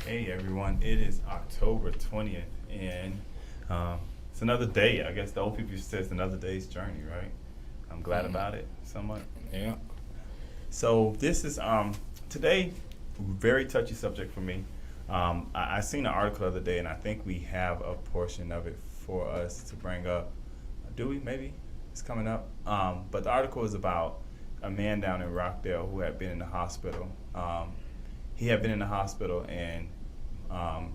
Hey everyone, it is October 20th, and it's another day. I guess the old people used to say it's another day's journey, right? I'm glad Mm, about it somewhat. yeah. So this is today very touchy subject for me. I seen an article the other day, and I think we have a portion of it for us to bring up. Do we? Maybe it's coming up. But the article is about a man down in Rockdale who had been in the hospital. He had been in the hospital, and um,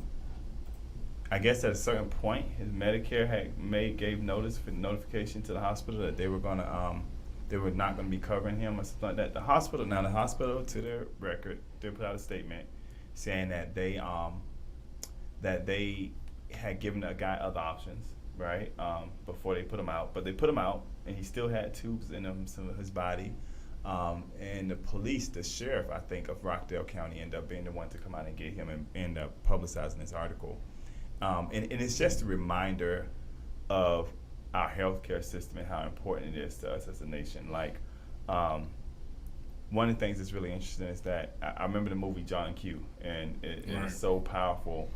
I guess at a certain point, his Medicare had gave notice for notification to the hospital that they were not gonna be covering him or something like that. The hospital, to their record, they put out a statement saying that they had given a guy other options, right? Before they put him out, but they put him out, and he still had tubes in his body. And the police, the sheriff, I think, of Rockdale County, ended up being the one to come out and get him and end up publicizing this article. And it's just a reminder of our healthcare system and how important it is to us as a nation. Like, one of the things that's really interesting is that I remember the movie John Q, and it Right. is so powerful.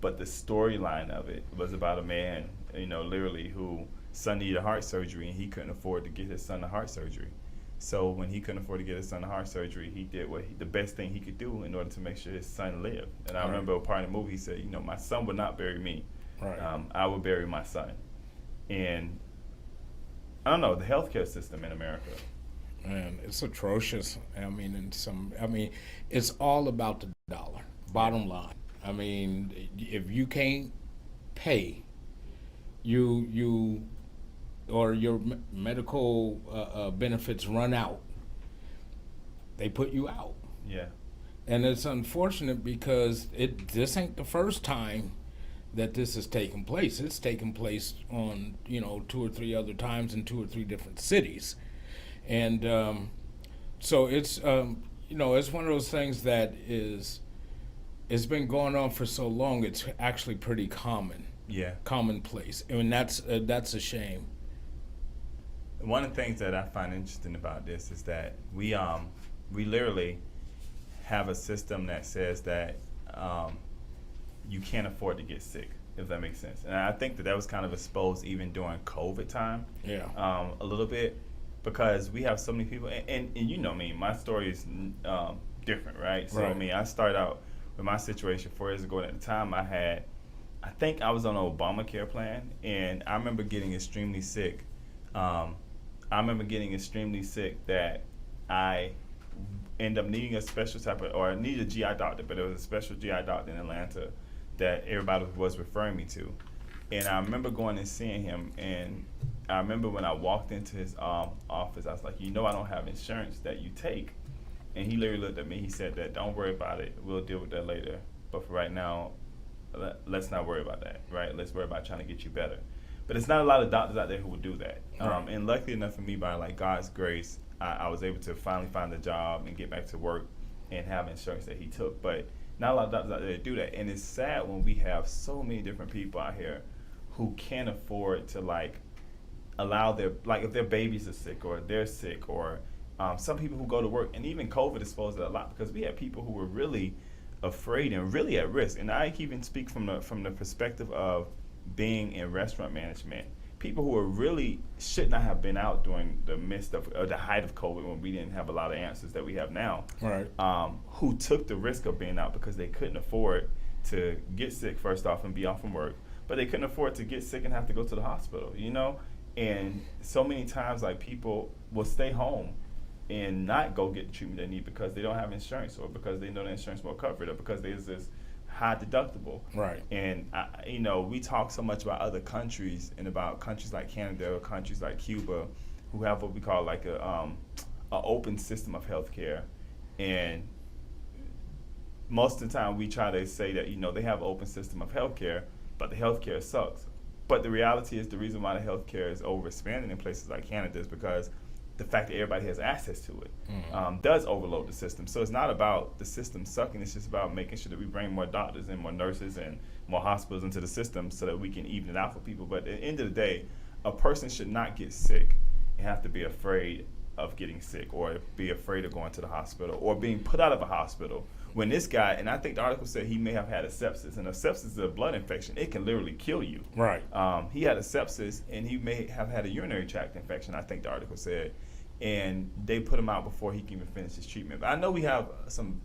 But the storyline of it was about a man, literally whose son needed heart surgery, and he couldn't afford to get his son the heart surgery. So when he couldn't afford to get his son the heart surgery, he did the best thing he could do in order to make sure his son lived. And I Right. remember a part of the movie he said, my son would not bury me. Right. I would bury my son. And I don't know, the healthcare system in America. And it's atrocious. It's all about the dollar. Bottom line. I mean, if you can't pay, you or your medical benefits run out, they put you out. Yeah. And it's unfortunate because this ain't the first time that this has taken place. It's taken place on two or three other times in two or three different cities, and so it's one of those things that it's been going on for so long. It's actually pretty Yeah. commonplace, and that's a shame. One of the things that I find interesting about this is that we literally have a system that says that you can't afford to get sick, if that makes sense. And I think that was kind of exposed even during COVID time, Yeah. a little bit, because we have so many people, and you know me, my story is different, right? So Right. I started out with my situation 4 years ago, and at the time I think I was on an Obamacare plan, and I remember getting extremely sick. That I end up needing a special type of, or I needed a GI doctor, but it was a special GI doctor in Atlanta that everybody was referring me to. And I remember going and seeing him, and I remember when I walked into his office, I was like, I don't have insurance that you take. And he literally looked at me, he said that, don't worry about it, we'll deal with that later. But for right now, let's not worry about that, right? Let's worry about trying to get you better. But it's not a lot of doctors out there who would do that. Right. And luckily enough for me, by like God's grace, I was able to finally find a job and get back to work and have insurance that he took. But not a lot of doctors out there that do that. And it's sad when we have so many different people out here who can't afford to allow if their babies are sick or they're sick, or some people who go to work, and even COVID exposed it a lot, because we had people who were really afraid and really at risk. And I even speak from the perspective of being in restaurant management. People who were really should not have been out during the midst of the height of COVID, when we didn't have a lot of answers that we have now. Right. Who took the risk of being out because they couldn't afford to get sick first off and be off from work, but they couldn't afford to get sick and have to go to the hospital. And so many times, like, people will stay home and not go get the treatment they need because they don't have insurance, or because they know the insurance won't cover it, or because there's this high deductible. Right. And we talk so much about other countries, and about countries like Canada or countries like Cuba, who have what we call like a open system of healthcare. And most of the time, we try to say that they have an open system of healthcare, but the healthcare sucks. But the reality is, the reason why the healthcare is overexpanded in places like Canada is because the fact that everybody has access to it does overload the system. So it's not about the system sucking. It's just about making sure that we bring more doctors and more nurses and more hospitals into the system so that we can even it out for people. But at the end of the day, a person should not get sick and have to be afraid of getting sick or be afraid of going to the hospital or being put out of a hospital. When this guy, and I think the article said he may have had a sepsis, and a sepsis is a blood infection. It can literally kill you. Right. He had a sepsis, and he may have had a urinary tract infection, I think the article said. And they put him out before he can even finish his treatment. But I know we have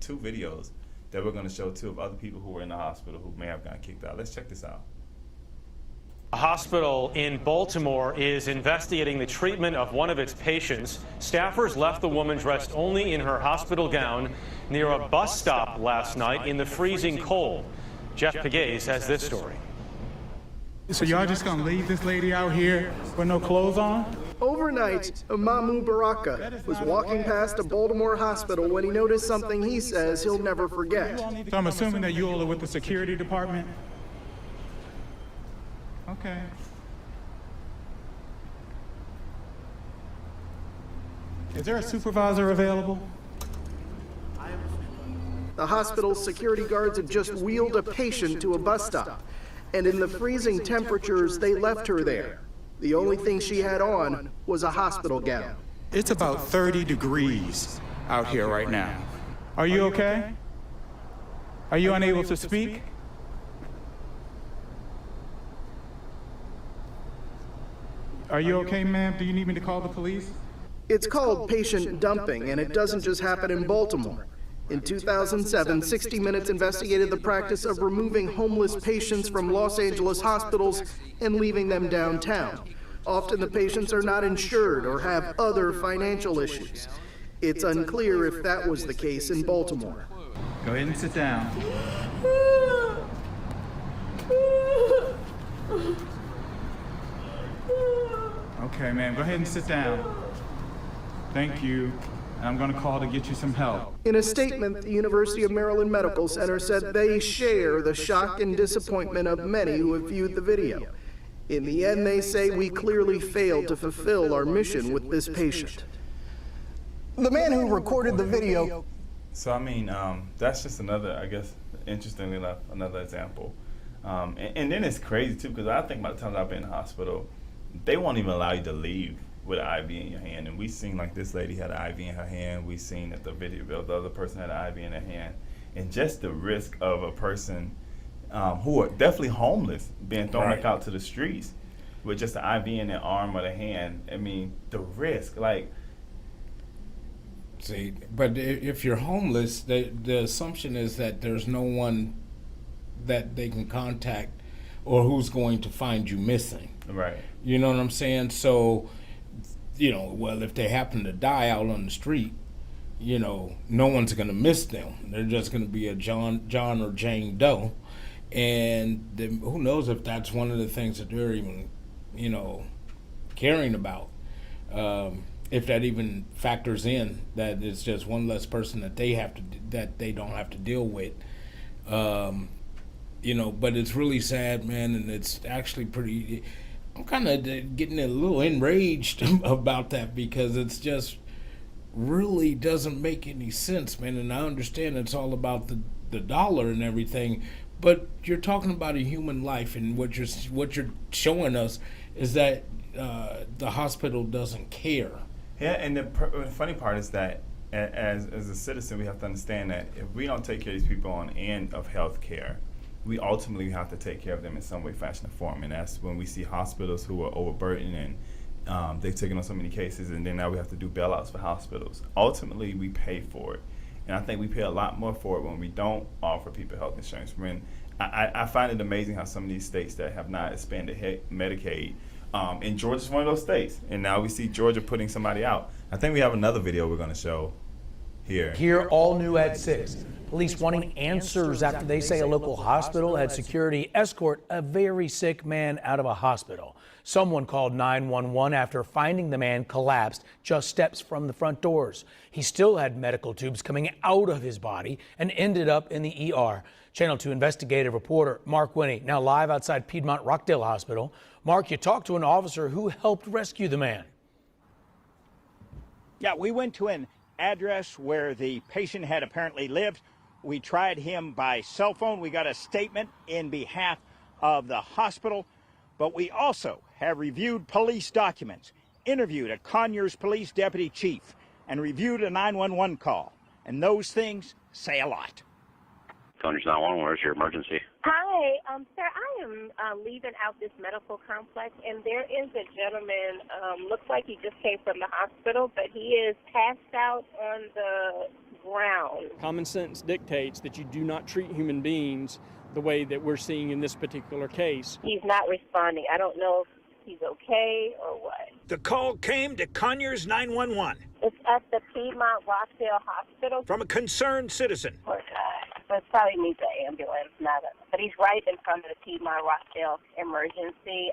two videos that we're going to show, too, of other people who were in the hospital who may have gotten kicked out. Let's check this out. A hospital in Baltimore is investigating the treatment of one of its patients. Staffers left the woman dressed only in her hospital gown near a bus stop last night in the freezing cold. Jeff Pegues has this story. So y'all just gonna leave this lady out here with no clothes on? Overnight, Mamu Baraka was walking past a Baltimore hospital when he noticed something he says he'll never forget. So I'm assuming that you all are with the security department? Okay. Is there a supervisor available? The hospital's security guards had just wheeled a patient to a bus stop, and in the freezing temperatures, they left her there. The only thing she had on was a hospital gown. It's about 30 degrees out here right now. Are you okay? Are you unable to speak? Are you okay, ma'am? Do you need me to call the police? It's called patient dumping, and it doesn't just happen in Baltimore. In 2007, 60 Minutes investigated the practice of removing homeless patients from Los Angeles hospitals and leaving them downtown. Often the patients are not insured or have other financial issues. It's unclear if that was the case in Baltimore. Go ahead and sit down. Okay, ma'am, go ahead and sit down. Thank you. And I'm going to call to get you some help. In a statement, the University of Maryland Medical Center said they share the shock and disappointment of many who have viewed the video. In the end, they say we clearly failed to fulfill our mission with this patient. The man who recorded the video. So, I mean, that's just another, I guess, interestingly enough, another example. And then it's crazy, too, because I think by the time I've been in the hospital, they won't even allow you to leave with an IV in your hand. And we seen like this lady had an IV in her hand. We seen that the video of the other person had an IV in their hand. And just the risk of a person who are definitely homeless being thrown back out to the streets with just an IV in their arm or their hand. I mean, the risk, like. See, but if you're homeless, the assumption is that there's no one that they can contact or who's going to find you missing. Right. You know what I'm saying? So, you know, well, if they happen to die out on the street, you know, no one's going to miss them. They're just going to be a John or Jane Doe. And then who knows if that's one of the things that they're even, you know, caring about. If that even factors in that it's just one less person that they don't have to deal with. You know, but it's really sad, man, and it's actually pretty. I'm kind of getting a little enraged about that because it's just really doesn't make any sense, man. And I understand it's all about the dollar and everything, but you're talking about a human life, and what you're showing us is that the hospital doesn't care. Yeah, and the funny part is that as a citizen, we have to understand that if we don't take care of these people on the end of health care, we ultimately have to take care of them in some way, fashion, or form. And that's when we see hospitals who are overburdened and they've taken on so many cases, and then now we have to do bailouts for hospitals. Ultimately, we pay for it. And I think we pay a lot more for it when we don't offer people health insurance. When I find it amazing how some of these states that have not expanded Medicaid, and Georgia's one of those states. And now we see Georgia putting somebody out. I think we have another video we're going to show here. Here, all new at 6. Police wanting answers after they say a local hospital had security escort a very sick man out of a hospital. Someone called 911 after finding the man collapsed just steps from the front doors. He still had medical tubes coming out of his body and ended up in the ER. Channel 2 investigative reporter Mark Winnie now live outside Piedmont Rockdale Hospital. Mark, you talked to an officer who helped rescue the man. Yeah, we went to an address where the patient had apparently lived. We tried him by cell phone. We got a statement in behalf of the hospital, but we also have reviewed police documents, interviewed a Conyers police deputy chief, and reviewed a 911 call. And those things say a lot. Conyers 911, where's your emergency? Hi, sir, I am leaving out this medical complex, and there is a gentleman, looks like he just came from the hospital, but he is passed out on the ground. Common sense dictates that you do not treat human beings the way that we're seeing in this particular case. He's not responding. I don't know if he's okay or what. The call came to Conyers 911 It's at the Piedmont Rockdale Hospital. from a concerned citizen. Poor guy. But probably needs an ambulance, but he's right in front of the Piedmont Rockdale emergency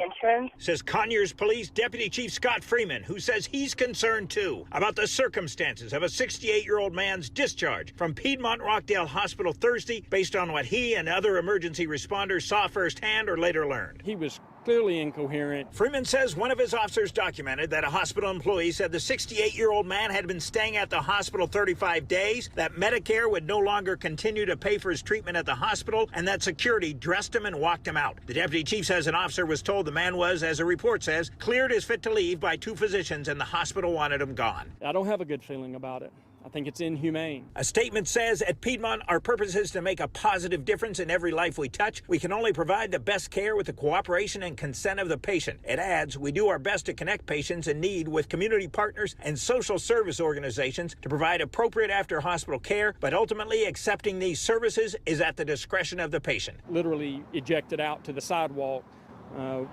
entrance. Says Conyers Police Deputy Chief Scott Freeman, who says he's concerned too about the circumstances of a 68-year-old man's discharge from Piedmont Rockdale Hospital Thursday based on what he and other emergency responders saw firsthand or later learned. He was clearly incoherent. Freeman says one of his officers documented that a hospital employee said the 68-year-old man had been staying at the hospital 35 days, that Medicare would no longer continue to pay for his treatment at the hospital, and that security dressed him and walked him out. The deputy chief says an officer was told the man was, as a report says, cleared as fit to leave by two physicians, and the hospital wanted him gone. I don't have a good feeling about it. I think it's inhumane. A statement says, at Piedmont, our purpose is to make a positive difference in every life we touch. We can only provide the best care with the cooperation and consent of the patient. It adds, we do our best to connect patients in need with community partners and social service organizations to provide appropriate after-hospital care, but ultimately accepting these services is at the discretion of the patient. Literally ejected out to the sidewalk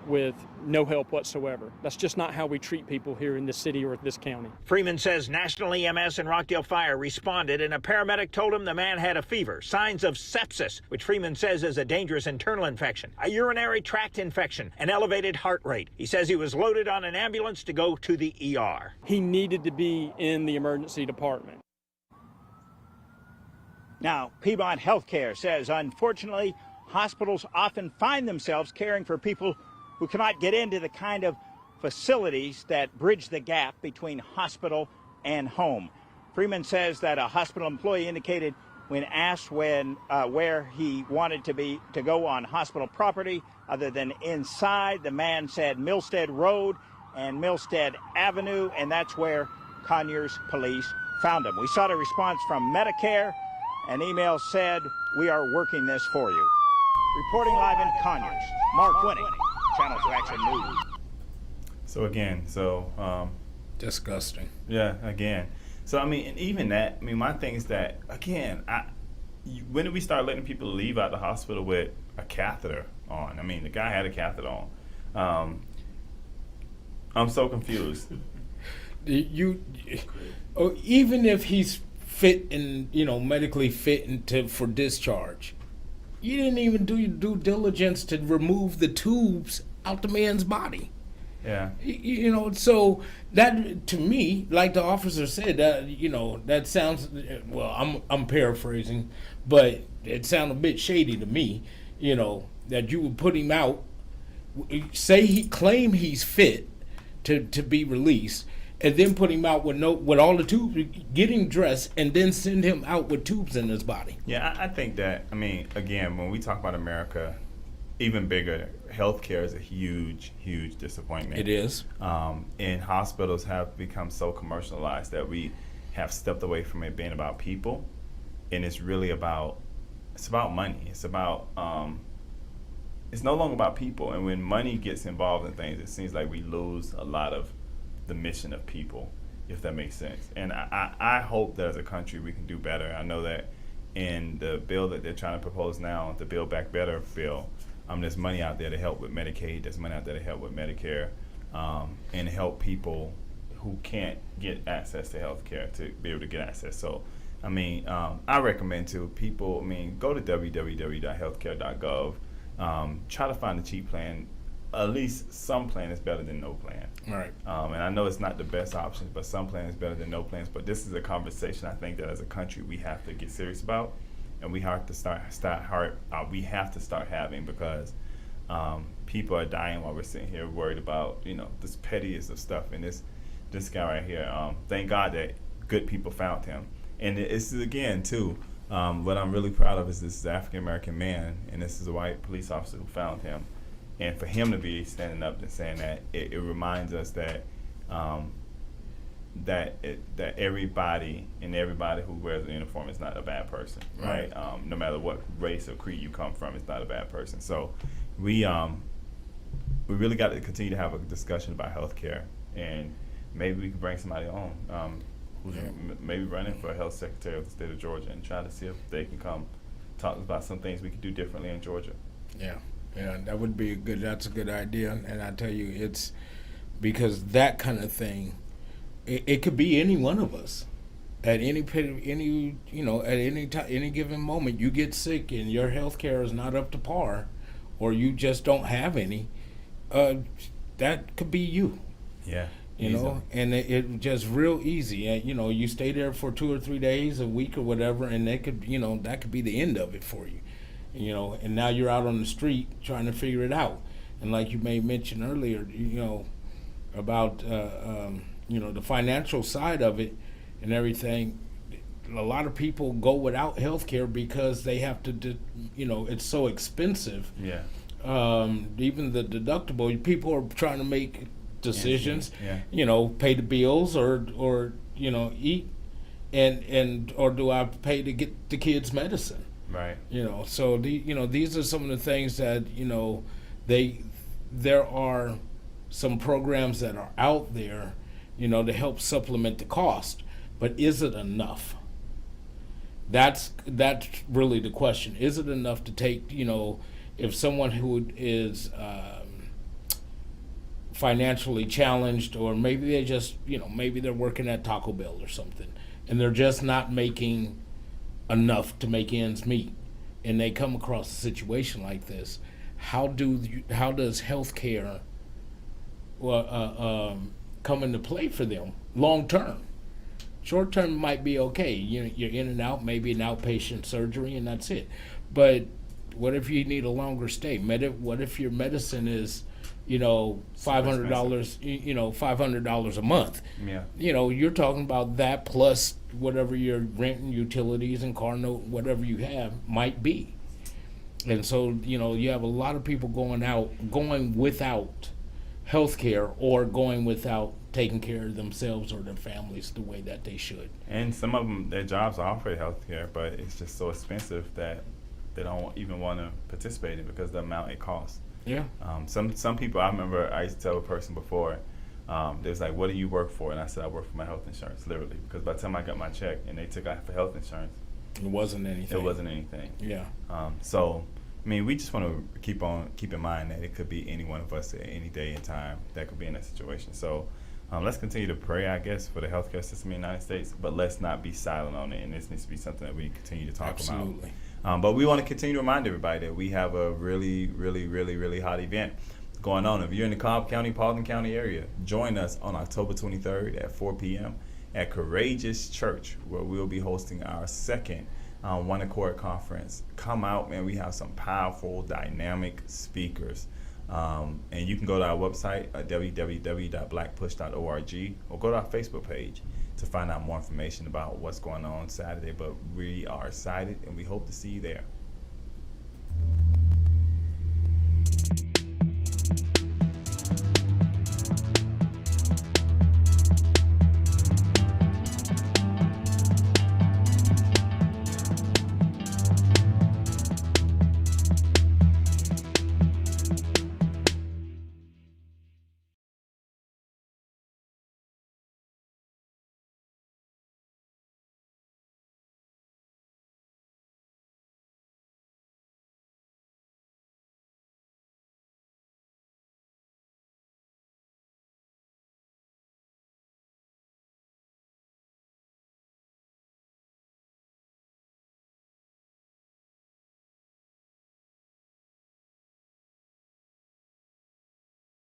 with no help whatsoever. That's just not how we treat people here in this city or this county. Freeman says National EMS and Rockdale Fire responded, and a paramedic told him the man had a fever, signs of sepsis, which Freeman says is a dangerous internal infection, a urinary tract infection, an elevated heart rate. He says he was loaded on an ambulance to go to the ER. He needed to be in the emergency department. Now, Piedmont Healthcare says, unfortunately, hospitals often find themselves caring for people who cannot get into the kind of facilities that bridge the gap between hospital and home. Freeman says that a hospital employee indicated when asked where he wanted to go on hospital property other than inside, the man said Milstead Road and Milstead Avenue, and that's where Conyers Police found him. We sought a response from Medicare. An email said, "We are working this for you." Reporting live in Conyers, Mark Winning, Channel 2 Action News. So again, Disgusting. yeah, again. So I mean, and even that. I mean, my thing is that again, when did we start letting people leave out the hospital with a catheter on? I mean, the guy had a catheter on. I'm so confused. Even if he's fit and medically fit for discharge, you didn't even do your due diligence to remove the tubes out the man's body. Yeah. So that, to me, like the officer said, that sounds, well, I'm paraphrasing, but it sounded a bit shady to me, that you would put him out, claim he's fit to be released, and then put him out with all the tubes, getting dressed, and then send him out with tubes in his body. Yeah, I think that, again, when we talk about America, even bigger, healthcare is a huge, huge disappointment. It is. And hospitals have become so commercialized that we have stepped away from it being about people, and it's really about money. It's about, it's no longer about people. And when money gets involved in things, it seems like we lose a lot of the mission of people, if that makes sense. And I hope that as a country we can do better. I know that in the bill that they're trying to propose now, the Build Back Better bill, there's money out there to help with Medicaid, there's money out there to help with Medicare, and help people who can't get access to health care to be able to get access. So, I recommend to people, go to www.healthcare.gov, try to find a cheap plan. At least some plan is better than no plan. Right. And I know it's not the best option, but some plan is better than no plans. But this is a conversation I think that as a country we have to get serious about, and we have to start having, because people are dying while we're sitting here worried about this pettiest of stuff, and this guy right here. Thank God that good people found him. And it's again too. What I'm really proud of is this is an African American man, and this is a white police officer who found him. And for him to be standing up and saying that, it reminds us that that everybody who wears a uniform is not a bad person, right? No matter what race or creed you come from, it's not a bad person. So we really got to continue to have a discussion about healthcare, and maybe we could bring somebody on who's maybe running for health secretary of the state of Georgia, and try to see if they can come talk about some things we could do differently in Georgia. Yeah, that would be that's a good idea. And I tell you, it's because that kind of thing, it could be any one of us at any at any time, any given moment. You get sick and your health care is not up to par, or you just don't have any. That could be you. Yeah. You know, and it just real easy. You stay there for 2 or 3 days, a week or whatever, and that could be the end of it for you. And now you're out on the street trying to figure it out. And like you may mention earlier, about the financial side of it and everything. A lot of people go without health care because they have to, it's so expensive. Yeah. Even the deductible, people are trying to make decisions, yeah. Pay the bills or eat, and or do I pay to get the kids medicine? Right. So these are some of the things that there are some programs that are out there, to help supplement the cost, but is it enough? That's really the question. Is it enough to take, if someone who is financially challenged, or maybe they just, maybe they're working at Taco Bell or something, and they're just not making enough to make ends meet, and they come across a situation like this, how does health care come into play for them long term? Short term might be okay. You're in and out, maybe an outpatient surgery, and that's it. But what if you need a longer stay? What if your medicine is, $500, $500 a month? Yeah. You're talking about that plus whatever your rent and utilities and car note, whatever you have, might be. And so, you have a lot of people going without health care, or going without taking care of themselves or their families the way that they should. And some of them, their jobs offer health care, but it's just so expensive that they don't even want to participate in it because of the amount it costs. Yeah. Some people, I remember I used to tell a person before, they was like, what do you work for? And I said, I work for my health insurance, literally. Because by the time I got my check and they took out for health insurance, it wasn't anything. Yeah. So, we just want to keep in mind that it could be any one of us at any day and time that could be in that situation. So, let's continue to pray, I guess, for the healthcare system in the United States, but let's not be silent on it. And this needs to be something that we continue to talk about. Absolutely. But we want to continue to remind everybody that we have a really, really, really, really hot event going on. If you're in the Cobb County, Paulding County area, join us on October 23rd at 4 p.m. at Courageous Church, where we'll be hosting our second One Accord Conference. Come out, man. We have some powerful, dynamic speakers. And you can go to our website at www.blackpush.org, or go to our Facebook page to find out more information about what's going on Saturday. But we are excited, and we hope to see you there.